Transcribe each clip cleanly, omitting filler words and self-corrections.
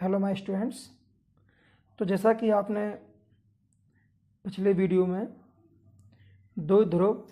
Hello my students. तो जैसा कि आपने पिछले वीडियो में दो ध्रुव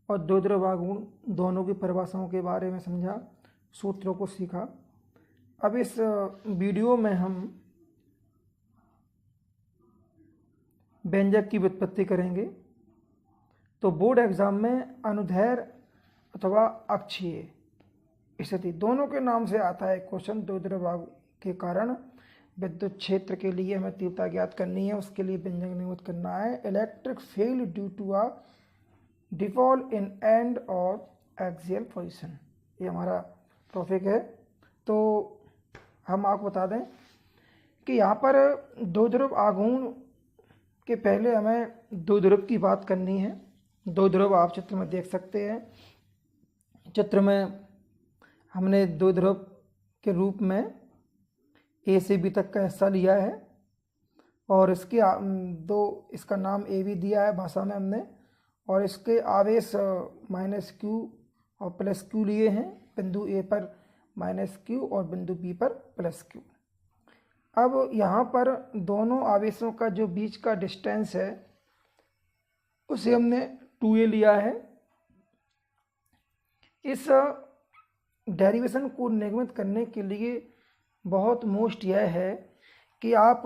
और दो ध्रुव आघूर्ण दोनों की परिभाषाओं के बारे में समझा, सूत्रों को सीखा। अब इस वीडियो में हम व्यंजक की व्युत्पत्ति करेंगे। तो बोर्ड एग्जाम में अनुदैर्ध्य अथवा अक्षीय स्थिति दोनों के नाम से आता है क्वेश्चन। दो ध्रुव आघूर्ण के कारण विद्युत क्षेत्र के लिए हमें तीव्रता ज्ञात करनी है, उसके लिए व्यंजक नियुक्त करना है। Electric field due to a dipole in end और एक्सियल पोजीशन, ये हमारा टॉपिक है। तो हम आपको बता दें कि यहाँ पर दो ध्रुव आघूर्ण के पहले हमें दो ध्रुव की बात करनी है। दो ध्रुव आप चित्र में देख सकते हैं। चित्र में हमने दो ध्रुव के रूप में ए से बी तक का हिस्सा लिया है और इसके इसका नाम ए भी दिया है भाषा में हमने, और इसके आवेश माइनस क्यू और प्लस क्यू लिए हैं। बिंदु ए पर माइनस क्यू और बिंदु बी पर प्लस क्यू। अब यहाँ पर दोनों आवेशों का जो बीच का डिस्टेंस है उसे हमने 2a लिया है। इस डेरिवेशन को निगमित करने के लिए बहुत मोस्ट यह है कि आप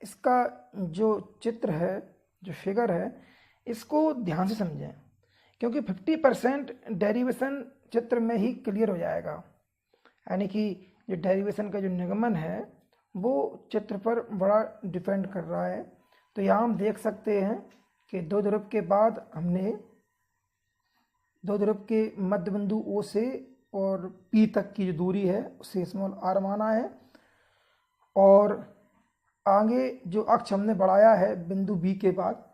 इसका जो चित्र है, जो फिगर है, इसको ध्यान से समझें, क्योंकि 50% डेरिवेशन चित्र में ही क्लियर हो जाएगा। यानी कि जो डेरिवेशन का जो निगमन है वो चित्र पर बड़ा डिपेंड कर रहा है। तो यहाँ हम देख सकते हैं कि दो ध्रुव के बाद हमने दो ध्रुव के मध्य बिंदु O से और P तक की जो दूरी है उसे स्मॉल r माना है, और आगे जो अक्ष हमने बढ़ाया है बिंदु B के बाद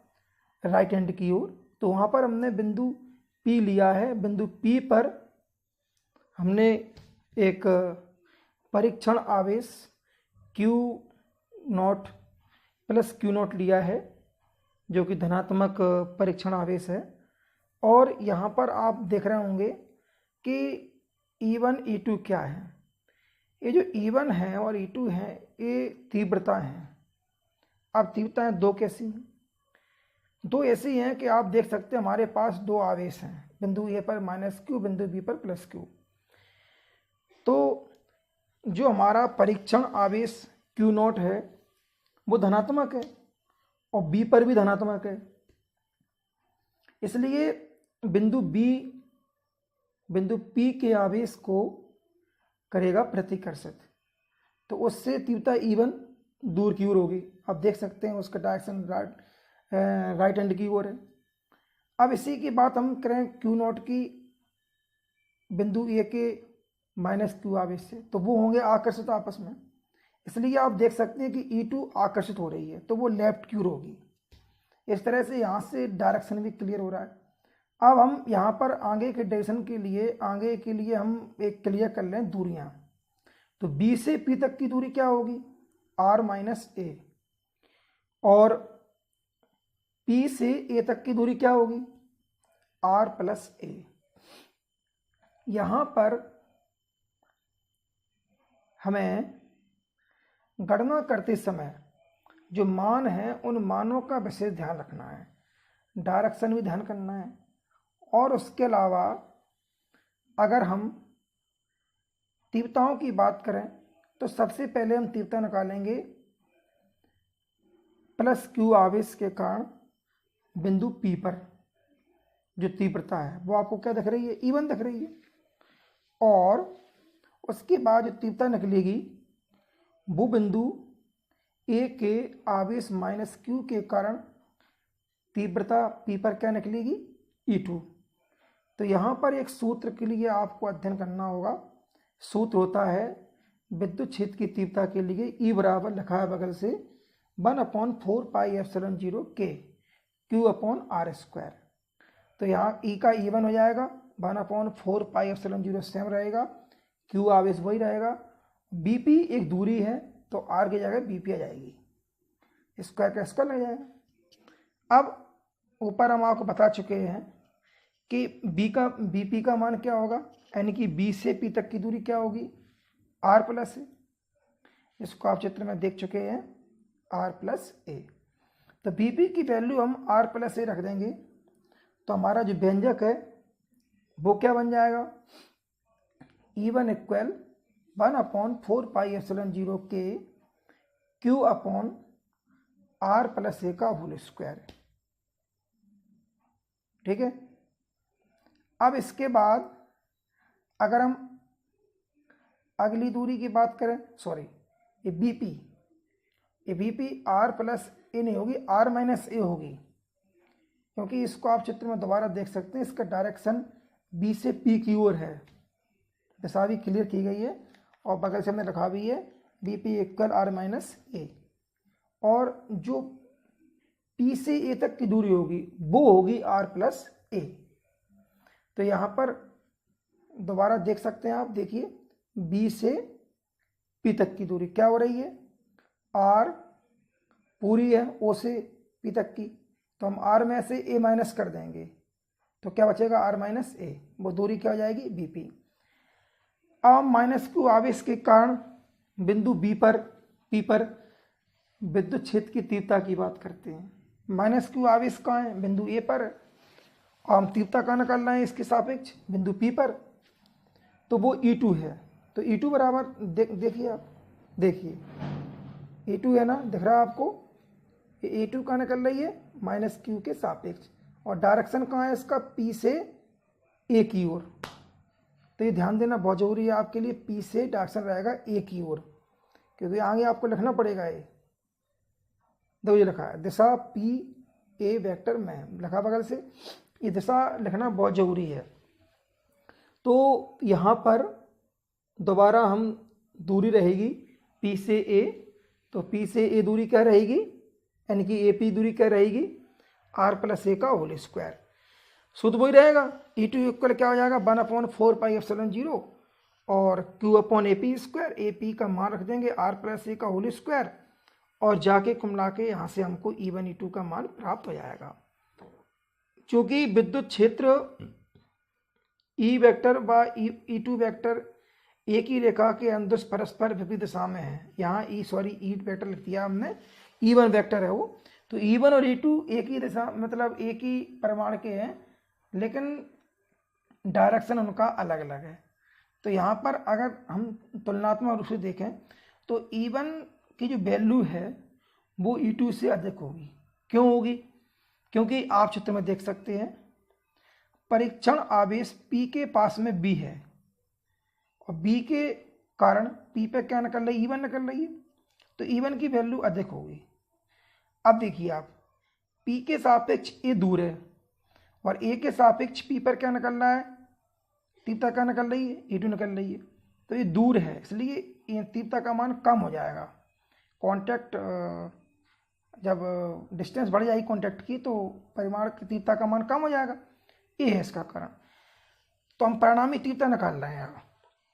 राइट हैंड की ओर, तो वहाँ पर हमने बिंदु P लिया है। बिंदु P पर हमने एक परीक्षण आवेश Q0 प्लस Q0 लिया है, जो कि धनात्मक परीक्षण आवेश है। और यहाँ पर आप देख रहे होंगे कि E1 E2 क्या है। ये जो E1 है और E2 है ये तीव्रता है। अब तीव्रताएं दो कैसी हैं? दो ऐसी हैं कि आप देख सकते हैं हमारे पास दो आवेश हैं, बिंदु ए पर माइनस क्यू, बिंदु बी पर प्लस क्यू। तो जो हमारा परीक्षण आवेश Q0 है वो धनात्मक है और बी पर भी धनात्मक है, इसलिए बिंदु P के आवेश को करेगा प्रतिकर्षित, तो उससे तीव्रता E1 दूर की ओर होगी। आप देख सकते हैं उसका डायरेक्शन राइट हैंड की ओर है। अब इसी की बात हम करें Q0 की बिंदु ए के माइनस क्यू आवेश से, तो वो होंगे आकर्षित आपस में। इसलिए आप देख सकते हैं कि E2 आकर्षित हो रही है तो वो लेफ्ट की ओर होगी। इस तरह से यहाँ से डायरेक्शन भी क्लियर हो रहा है। अब हम यहाँ पर आगे के डायरेक्शन के लिए हम एक क्लियर कर लें दूरियाँ। तो B से P तक की दूरी क्या होगी? R माइनस ए, और P से A तक की दूरी क्या होगी? R प्लस ए। यहाँ पर हमें गणना करते समय जो मान है उन मानों का विशेष ध्यान रखना है, डायरेक्शन भी ध्यान करना है। और उसके अलावा अगर हम तीव्रताओं की बात करें तो सबसे पहले हम तीव्रता निकालेंगे प्लस क्यू आवेश के कारण बिंदु P पर जो तीव्रता है वो आपको क्या दिख रही है? E1 दिख रही है। और उसके बाद जो तीव्रता निकलेगी वो बिंदु A के आवेश माइनस Q के कारण तीव्रता P पर क्या निकलेगी? E2। तो यहाँ पर एक सूत्र के लिए आपको अध्ययन करना होगा। सूत्र होता है विद्युत क्षेत्र की तीव्रता के लिए E बराबर लिखा है बगल से 1/4 पाई एप्सिलॉन 0 K Q/r²। तो यहाँ E का E1 हो जाएगा 1/4 पाई एप्सिलॉन 0 सेम रहेगा, Q आवेश वही रहेगा, BP एक दूरी है तो R की जगह BP आ जाएगी, स्क्वायर का स्क्वायर लग जाएगा। अब ऊपर हम आपको बता चुके हैं कि BP का मान क्या होगा, यानी कि B से P तक की दूरी क्या होगी? R प्लस है। इसको आप चित्र में देख चुके हैं, आर प्लस ए। तो बी पी की वैल्यू हम आर प्लस ए रख देंगे, तो हमारा जो व्यंजक है वो क्या बन जाएगा, E1 इक्वल 1/4πε0 के Q upon are plus A का होल स्क्वायर। ठीक है। अब इसके बाद अगर हम अगली दूरी की बात करें, सॉरी ये बीपी आर प्लस ए नहीं होगी, आर माइनस ए होगी, क्योंकि इसको आप चित्र में दोबारा देख सकते हैं, इसका डायरेक्शन बी से पी की ओर है, दिशा भी क्लियर की गई है और बगल से हमने रखा भी है बीपी इक्वल आर माइनस ए। और जो पी से ए तक की दूरी होगी वो होगी आर प्लस ए। तो यहाँ पर दोबारा देख सकते हैं आप, देखिए बी से पी तक की दूरी क्या हो रही है, आर पूरी है ओ से पी तक की, तो हम आर में से ए माइनस कर देंगे तो क्या बचेगा, आर माइनस ए, वो दूरी क्या हो जाएगी, बी पी। अब माइनस क्यू आवेश के कारण बिंदु बी पर पी पर विद्युत क्षेत्र की तीव्रता की बात करते हैं। माइनस क्यू आवेश कहाँ है, बिंदु ए पर, और हम तीव्रता कहाँ निकाल रहे हैं इसके सापेक्ष, बिंदु पी पर, तो वो E2 है। तो E2 बराबर देखिए आप, देखिए E2 है ना, दिख रहा है आपको, ये E2 कहाँ निकल रही है, माइनस क्यू के सापेक्ष, और डायरेक्शन कहाँ है इसका, P से A की ओर। तो ये ध्यान देना बहुत जरूरी है आपके लिए, P से डायरेक्शन रहेगा A की ओर, क्योंकि आगे आपको लिखना पड़ेगा। ये देखो ये लिखा है दिशा P A वेक्टर में, लिखा बगल से, ये दिशा लिखना बहुत जरूरी है। तो यहाँ पर दोबारा हम दूरी रहेगी P से A, तो P से A दूरी क्या रहेगी, यानी कि AP दूरी क्या रहेगी, R प्लस ए का होल स्क्वायर, शुद्ध वही रहेगा। E2 इक्वल क्या हो जाएगा, 1/4πε0 और Q upon AP square, AP का मान रख देंगे R प्लस ए का होल स्क्वायर, और जाके कुमला के यहाँ से हमको E1 E2 का मान प्राप्त हो जाएगा। चूँकि विद्युत क्षेत्र E वेक्टर व E2 वेक्टर एक ही रेखा के अंदर परस्पर विपरीत दिशा में है, यहाँ ई वेक्टर लिख दिया हमने, E1 वेक्टर है वो, तो E1 और E2 एक ही दिशा, मतलब एक ही परिमाण के हैं, लेकिन डायरेक्शन उनका अलग अलग है। तो यहाँ पर अगर हम तुलनात्मक रूप से देखें तो E1 की जो वैल्यू है वो E2 से अधिक होगी। क्यों होगी, क्योंकि आप चित्र में देख सकते हैं परीक्षण आवेश P के पास में B है, और B के कारण P पे क्या निकल रही है, E1 निकल रही है, तो E1 की वैल्यू अधिक होगी। अब देखिए आप, P के सापेक्ष A दूर है और A के सापेक्ष P पर क्या निकल रहा है, तीव्रता क्या निकल रही है, E2 निकल रही है, तो ये दूर है, इसलिए तीव्रता का मान कम हो जाएगा। कॉन्टैक्ट जब डिस्टेंस बढ़ जाएगी कॉन्टैक्ट की, तो परिमाण की तीव्रता का मान कम हो जाएगा, ये है इसका कारण। तो हम परिणामी तीव्रता निकाल रहे हैं यहाँ,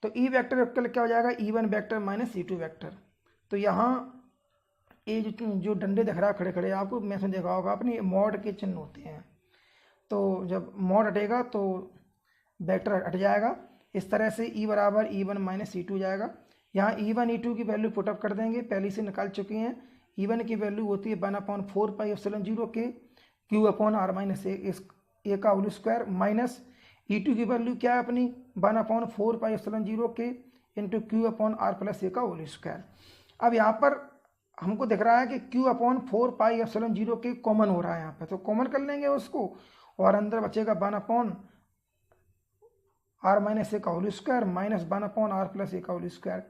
तो E वेक्टर इक्वल क्या हो जाएगा, E1 vector minus E2 vector. तो यहाँ ये जो डंडे दिख रहा है खड़े खड़े आपको, मैं से देखा होगा आपने, मॉड के चिन्ह होते हैं, तो जब मॉड हटेगा तो वेक्टर हट जाएगा। इस तरह से E बराबर E1 माइनस E2 जाएगा। यहाँ E1 E2 की वैल्यू पुटअप कर देंगे, पहले से निकाल चुके हैं। E1 की वैल्यू होती है 1/4πε0 के Q upon R minus A का होल स्क्वायर, माइनस E2 की वैल्यू क्या है अपनी, 1/4πε0 के into Q upon R plus A का होल स्क्वायर। अब यहाँ पर हमको दिख रहा है कि Q अपॉन 4πε0 के कॉमन हो रहा है यहाँ पे, तो कॉमन कर लेंगे उसको, और अंदर बचेगा 1/R माइनस ए का whole square minus 1/R plus A का होल स्क्वायर।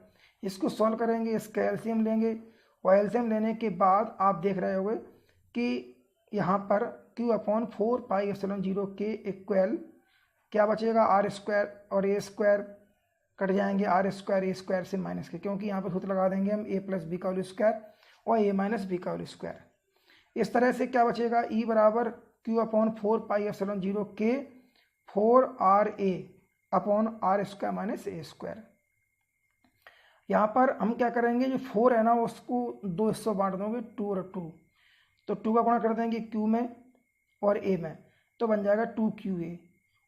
इसको सॉल्व करेंगे, इसका एलसीएम लेंगे, और एलसीएम लेने के बाद आप देख रहे होंगे कि यहाँ पर Q अपॉन 4πε0 के इक्वल क्या बचेगा, R स्क्वायर और ए स्क्वायर कट जाएंगे, R स्क्वायर ए स्क्वायर से माइनस के, क्योंकि यहाँ पर सूत्र लगा देंगे हम A प्लस बी का होल स्क्वायर और A माइनस बी का होल स्क्वायर। इस तरह से क्या बचेगा, E बराबर Q अपॉन 4πε0 के 4RA upon R square minus A square. यहाँ पर हम क्या करेंगे, जो 4 है ना उसको दो हिस्सों बांट दोगे, 2 और 2, तो 2 का गुणा कर देंगे Q में और A में, तो बन जाएगा 2QA,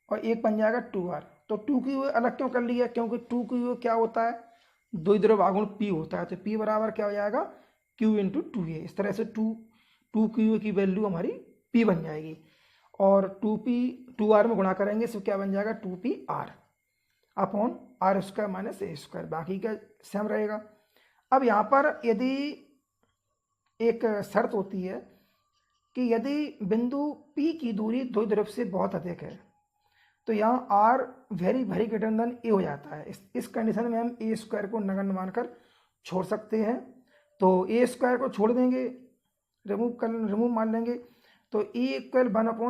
और एक बन जाएगा 2R। तो 2QA अलग क्यों कर लिया, क्योंकि 2QA क्या होता है, द्विध्रुव आघूर्ण P होता है, तो P बराबर क्या हो जाएगा, Q इंटू 2A। इस तरह से 2Q की वैल्यू हमारी P बन जाएगी, और 2R में गुणा करेंगे तो क्या बन जाएगा, 2PR upon R square minus A square, बाकी का सेम रहेगा। अब यहाँ पर यदि एक शर्त होती है कि यदि बिंदु P की दूरी द्विध्रुव से बहुत अधिक है तो यहाँ R very very greater than A हो जाता है। इस कंडीशन में हम A स्क्वायर को नगण्य मानकर छोड़ सकते हैं, तो A स्क्वायर को छोड़ देंगे, रिमूव मान लेंगे, तो E इक्वल 1/2